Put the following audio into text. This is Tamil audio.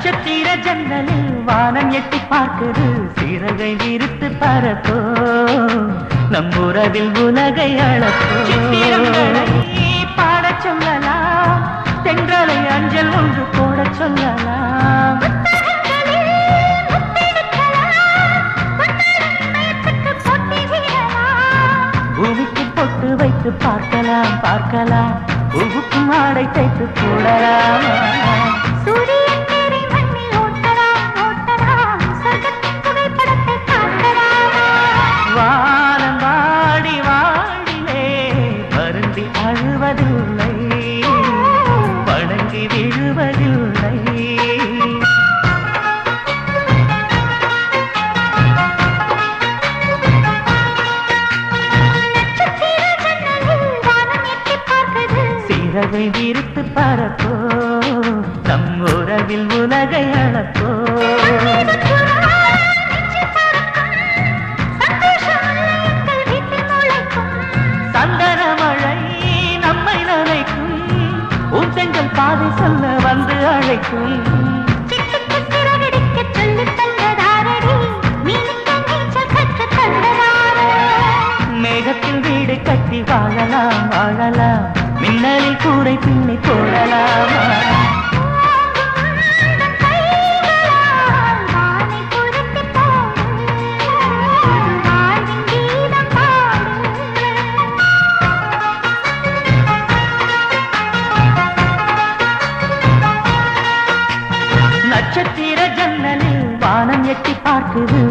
நட்சத்திர ஜன்னலில் வானம் எட்டி பார்க்குது சிறகை விரித்து பறப்போ நம் உறவில் உலகை அளப்போ சித்திரங்களை பாடச் சொல்லலாம் தென்றலை அஞ்சல் ஒன்று போடச் சொல்லலாம் பூமிக்கு பொட்டு வைத்து பார்க்கலாம் பார்க்கலாம் பூவுக்கும் ஆடை தைத்து போடலாம் வானம் வாடி வாடிலே வருந்தி அழுவதில்லை வணங்கி விழுவதில்லை சிறகை விரித்து பறப்போ நம் உறவில் உலகை அளப்போ சந்தனமழை நம்மை நனைக்கும் உன் செங்கல் பாதை சொல்ல வந்து அழைக்கும் மேகத்தில் வீடு கட்டி வாழலாம் வாழலாம் மின்னலில் கூரை பின்னி போடலாமா நட்சத்திர ஜன்னலில் வானம் எட்டி பார்க்குது